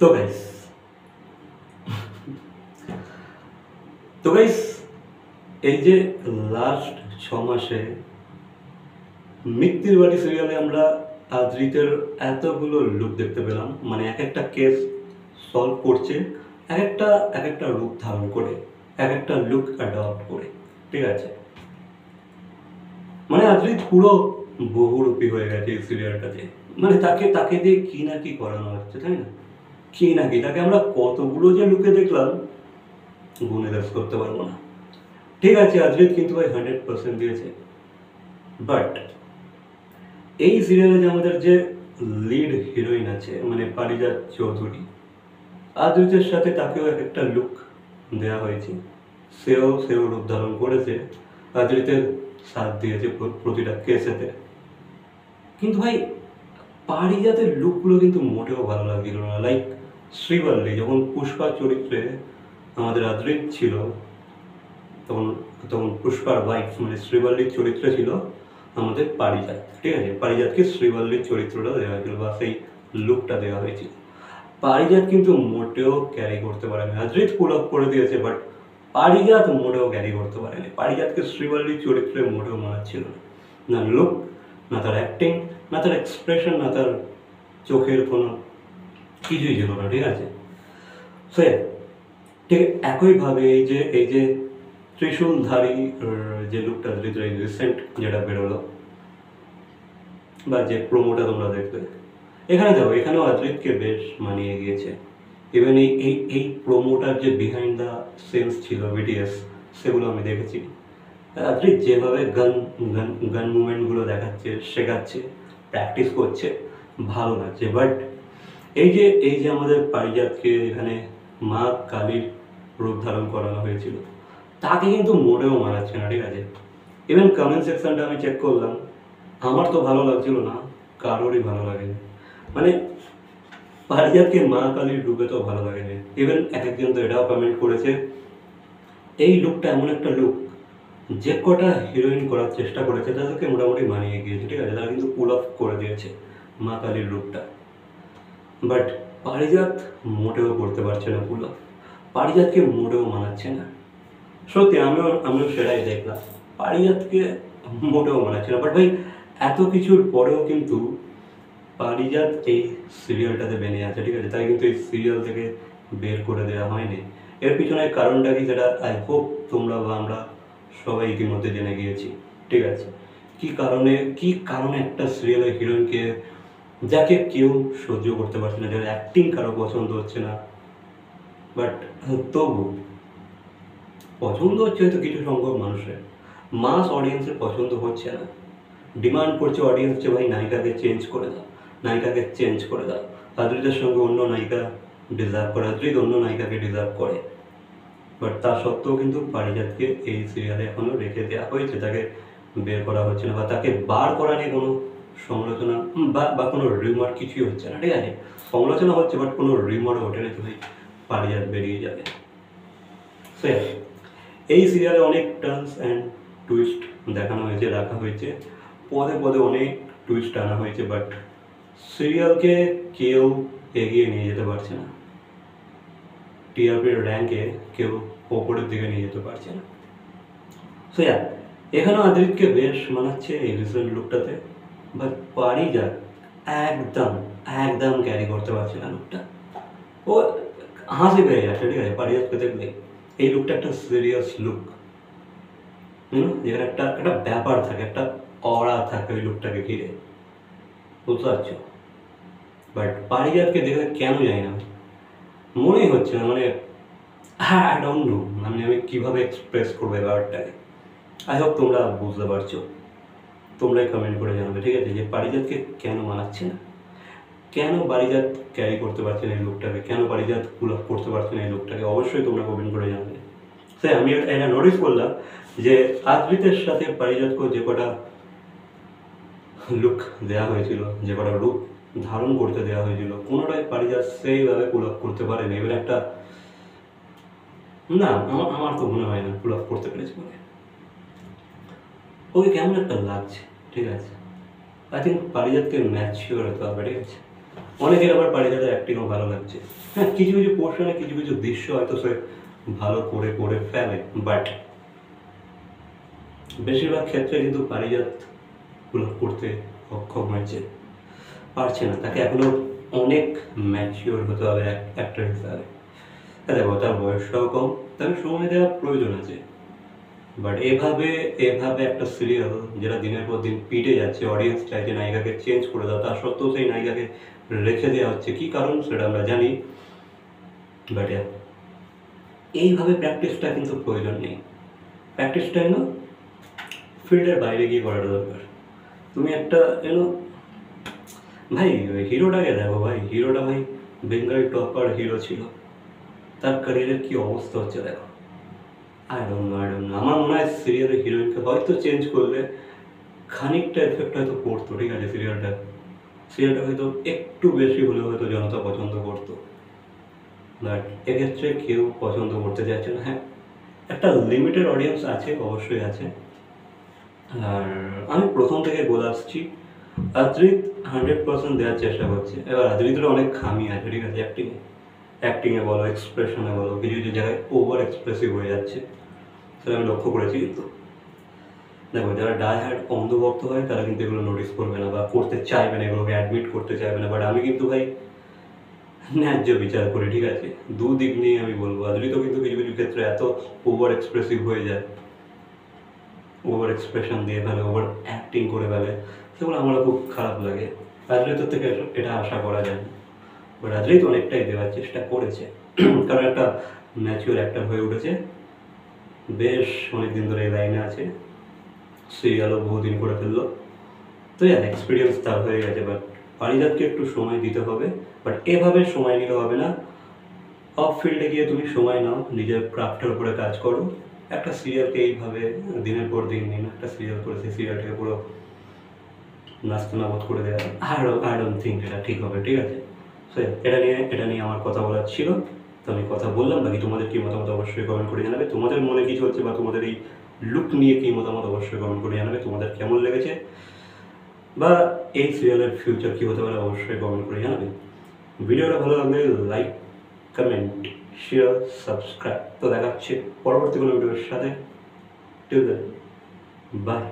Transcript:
তো গাইস তো গাইস এই যে লাস্ট 6 মাসে মিত্তির বাড়ি সিরিয়ালে আমরা আদ্রিতের এতগুলো লুক দেখতে পেলাম। মানে এক একটা কেস সলভ করছে, এক একটা রূপ ধারণ করে, এক একটা লুক অ্যাডপ্ট করে। ঠিক আছে, মানে আদ্রিত পুরো বহুরূপী হয়ে গেছে এই সিরিয়ালটাতে। মানে তাকে তাকে দিয়ে কি না কি করানো হচ্ছে, তাই না? কি না কি তাকে আমরা কতগুলো যে লুকে দেখলাম গুণে শেষ করতে পারবো না। ঠিক আছে, আদ্রিত কিন্তু ভাই 100% দিয়েছে, বাট এই সিরিয়ালে যে আমাদের যে লিড হিরোইন আছে মানে পারিজাত চৌধুরী, আদ্রিতের সাথে তাকেও এক একটা লুক দেওয়া হয়েছে। সেও রূপ ধারণ করেছে, আদ্রিতের সাথ দিয়েছে প্রতিটা কেসেতে। কিন্তু ভাই পারিজাতের লুকগুলো কিন্তু মোটেও ভালো লাগছিল না। লাইক শ্রীবল্লী যখন পুষ্পা চরিত্রে আমাদের আদ্রিত ছিল, তখন তখন পুষ্পার ওয়াইফ মানে শ্রীবল্লীর চরিত্রে ছিল আমাদের পারিজাত। ঠিক আছে, পারিজাতকে শ্রীবল্লীর চরিত্রটা দেওয়া হয়েছিল বা সেই লুকটা দেওয়া হয়েছিল। পারিজাত কিন্তু মোটেও ক্যারি করতে পারেনি। আদ্রিত পুল আপ করে দিয়েছে, বাট পারিজাত মোটেও ক্যারি করতে পারেনি। পারিজাতকে শ্রীবল্লীর চরিত্রে মোটেও মানাচ্ছিল না লুক, না তার অ্যাক্টিং, না তার এক্সপ্রেশন, না তার চোখের কোনো কিছুই ছিল না। ঠিক আছে, সে ঠিক একইভাবে এই যে ত্রিশূলধারী যে লুকটা রিসেন্ট যেটা বেরোলো বা যে প্রোমোটা তোমরা দেখবে, এখানে দেখো এখানেও আদ্রিতকে বেশ মানিয়ে গিয়েছে। ইভেন এই প্রোমোটার যে বিহাইন্ড দ্য সিনস ছিল বিটিএস, সেগুলো আমি দেখেছি। আদ্রিত যেভাবে গান মুভমেন্টগুলো দেখাচ্ছে, শেখাচ্ছে, প্র্যাকটিস করছে, ভালো লাগছে। বাট এই যে আমাদের পারিজাতকে এখানে মা কালীর রূপ ধারণ করানো হয়েছিল, তাকে কিন্তু মোটেও মানাচ্ছে না। ঠিক আছে, ইভেন কমেন্ট সেকশনটা আমি চেক করলাম, আমার তো ভালো লাগছিল না, কারোরই ভালো লাগেনি। মানে পারিজাতকে মা কালীর রূপে তো ভালো লাগেনি। ইভেন একজন তো এটাও কমেন্ট করেছে, এই লুকটা এমন একটা লুক যে কটা হিরোইন করার চেষ্টা করেছে তাদেরকে মোটামুটি মানিয়ে গিয়েছে। ঠিক আছে, তারা কিন্তু পুল অফ করে দিয়েছে মা কালীর লুকটা। বাট পারিজাত মোটেও করতে পারছে না পুল অফ, পারিজাতকে মোটেও মানাচ্ছে না। সত্যি আমিও সেটাই দেখলাম, পারিজাতকে মোটেও মানাচ্ছে না। বাট ভাই এত কিছুর পরেও কিন্তু পারিজাত এই সিরিয়ালটাতে বেরিয়ে আছে। ঠিক আছে, তাই কিন্তু এই সিরিয়াল থেকে বের করে দেওয়া হয়নি। এর পিছনে কারণটা কি সেটা আই হোপ তোমরা বা আমরা সবাই ইতিমধ্যে জেনে গিয়েছি। ঠিক আছে, কি কারণে একটা সিরিয়ালের হিরোইনকে, যাকে কেউ সহ্য করতে পারছে না, যার অ্যাক্টিং কারো পছন্দ হচ্ছে না, বাট তবু পছন্দ হচ্ছে হয়তো কিছু সংখ্যক মানুষের, মাস অডিয়েন্সের পছন্দ হচ্ছে না। ডিমান্ড করছে অডিয়েন্স যে ভাই নায়িকাকে চেঞ্জ করে দাও, নায়িকাকে চেঞ্জ করে দাও। আদ্রিতের সঙ্গে অন্য নায়িকা ডিজার্ভ করে, আদ্রিত অন্য নায়িকাকে ডিজার্ভ করে। বাট তা সত্ত্বেও কিন্তু পারিজাতকে এই সিরিয়ালে এখনও রেখে দেওয়া হয়েছে, তাকে বের করা হচ্ছে না বা তাকে বার করা নিয়ে কোনো সমালোচনা বা কোনো রিমার্ক কিছুই হচ্ছে না। ঠিক আছে, সমালোচনা হচ্ছে বাট কোনো রিমার্ক ওঠে না যে ভাই পারিজাত বেরিয়ে যাবে। সে এই সিরিয়ালে অনেক টার্নস অ্যান্ড টুইস্ট দেখানো হয়েছে, রাখা হয়েছে, পদে পদে অনেক টুইস্ট আনা হয়েছে, বাট সিরিয়ালকে কেউ এগিয়ে নিয়ে যেতে পারছে না, টিআরপির র্যাঙ্কে কেউ ওপরের দিকে নিয়ে যেতে পারছে না। সো এখানেও আদ্রিতকে বেশ মানাচ্ছে এই রিসেন্ট লুকটাতে, বাট পারিজাত একদম একদম ক্যারি করতে পারছে না লুকটা। ও হাসি পেয়ে যাচ্ছে। ঠিক আছে, পারিজাতকে দেখলে এই লুকটা একটা সিরিয়াস লুক, যেখানে একটা একটা ব্যাপার থাকে, একটা অরা থাকে ওই লুকটাকে ঘিরে, বুঝতে পারছো? বাট পারিজাতকে দেখলে কেন জানি না মনেই হচ্ছে না, মানে আই ডোন্ট নো আমি কীভাবে এক্সপ্রেস করবো ব্যাপারটাকে। আই হোপ তোমরা বুঝতে পারছো, তোমরাই কমেন্ট করে জানাবে। ঠিক আছে, যে পারিজাতকে কেন মানাচ্ছে না, কেন পারিজাত ক্যারি করতে পারছে না এই লুকটাকে, কেন পারিজাত পুল আপ করতে পারছে না এই লুকটাকে, অবশ্যই তোমরা কমেন্ট করে জানাবে। স্যার আমি এটা নোটিস করলাম যে আদ্রিতের সাথে পারিজাতকে যে কটা লুক দেওয়া হয়েছিল, যে কটা রূপ ধারণ করতে দেওয়া হয়েছিল, কোনোটাই পারিজাত সেইভাবে পুল আপ করতে পারেনি। এবার একটা না, আমার তো মনে হয় না পুল আপ করতে পেরেছে বলে। ওকে কেমন একটা লাগছে। ঠিক আছে, আই থিঙ্ক পারিজাতকে ম্যাচিওর হতে হবে। ঠিক আছে, অনেকের আবার পারিজাতের অ্যাক্টিংও ভালো লাগছে। হ্যাঁ, কিছু কিছু পোর্শনে কিছু কিছু দৃশ্য হয়তো সে ভালো করে করে ফেলে, বাট বেশিরভাগ ক্ষেত্রে কিন্তু পারিজাতগুলো করতে অক্ষম হয়েছে, পারছে না। তাকে এখনো অনেক ম্যাচিওর হতে হবে অ্যাক্টর হিসাবে। হ্যাঁ দেখো, তার বয়সটাও কম, তাকে সময় দেওয়ার প্রয়োজন আছে। বাট এভাবে এভাবে একটা সিরিয়াল যেটা দিনের পর দিন পিটে যাচ্ছে, অডিয়েন্স চাইছে নায়িকাকে চেঞ্জ করে দাও, তার সত্ত্বেও সেই নায়িকাকে রেখে দেওয়া হচ্ছে, কী কারণ সেটা আমরা জানি। বাট এইভাবে প্র্যাকটিসটা কিন্তু প্রয়োজন নেই। প্র্যাকটিসটা এনো ফিল্ডের বাইরে গিয়ে করাটা দরকার। তুমি একটা এনো ভাই, ওই হিরোটাকে দেখো ভাই, হিরোটা ভাই বেঙ্গল টপার হিরো ছিল, তার ক্যারিয়ারের কী অবস্থা হচ্ছে দেখো। আই ডোন্ট নো আমার মনে হয় সিরিয়ালের হিরোইনকে হয়তো চেঞ্জ করলে খানিকটা এফেক্ট হয়তো পড়তো, ঠিক আছে। সিরিয়ালটা হয়তো একটু বেশি হলেও হয়তো জনতা পছন্দ করতো, বাট এক্ষেত্রে কেউ পছন্দ করতে চাইছে না। হ্যাঁ, একটা লিমিটেড অডিয়েন্স আছে, অবশ্যই আছে। আর আমি প্রথম থেকে বলে আসছি, আদ্রিত 100% দেওয়ার চেষ্টা করছে। এবার আদ্রিতের অনেক খামি আছে, ঠিক আছে। অ্যাক্টিংয়ে বলো, এক্সপ্রেশনে বলো, কিছু কিছু জায়গায় ওভার এক্সপ্রেসিভ হয়ে যাচ্ছে, সেটা আমি লক্ষ্য করেছি। কিন্তু দেখো, যারা ডাই-হার্ড অন্ধভক্ত হয় তারা কিন্তু এগুলো নোটিস করবে না বা করতে চাইবে না, এগুলোকে অ্যাডমিট করতে চাইবে না। বাট আমি কিন্তু ভাই ন্যায্য বিচার করি, ঠিক আছে। দুদিক নিয়ে আমি বলবো। আদ্রিত কিন্তু কিছু কিছু ক্ষেত্রে এত ওভার এক্সপ্রেসিভ হয়ে যায়, ওভার এক্সপ্রেশন দিয়ে ফেলে, ওভার অ্যাক্টিং করে ফেলে, সেগুলো আমার খুব খারাপ লাগে। আদ্রিত থেকে এটা আশা করা যায় না। বাট আদ্রিত অনেকটাই দেওয়ার চেষ্টা করেছে, কারণ একটা ম্যাচিওর অ্যাক্টর হয়ে উঠেছে, বেশ অনেকদিন ধরে এই লাইনে আছে, সিরিয়ালও বহুদিন করে ফেললো, তো এক্সপিরিয়েন্স তার হয়ে গেছে। বাট পারিজাতকে একটু সময় দিতে হবে, বাট এভাবে সময় নিতে হবে না। অফ ফিল্ডে গিয়ে তুমি সময় নাও, নিজের ক্রাফটের উপরে কাজ করো। একটা সিরিয়ালকে এইভাবে দিনের পর দিন একটা সিরিয়াল করে সেই সিরিয়ালটাকে পুরো নাস্তানাবদ করে দেওয়া, আই ডোন্ট থিঙ্ক এটা ঠিক হবে, ঠিক আছে। সো এটা নিয়ে আমার কথা বলার ছিল, তো আমি কথা বললাম। বাকি তোমাদের কী মতামত অবশ্যই কমেন্ট করে জানাবে, তোমাদের মনে কী চলছে বা তোমাদের এই লুক নিয়ে কী মতামত অবশ্যই কমেন্ট করে জানাবে, তোমাদের কেমন লেগেছে বা এই সিরিয়ালের ফিউচার কী হতে পারে অবশ্যই কমেন্ট করে জানাবে। ভিডিওটা ভালো লাগলে লাইক, কমেন্ট, শেয়ার, সাবস্ক্রাইব। তো দেখাচ্ছে পরবর্তী কোনো ভিডিওর সাথে। Till then, by.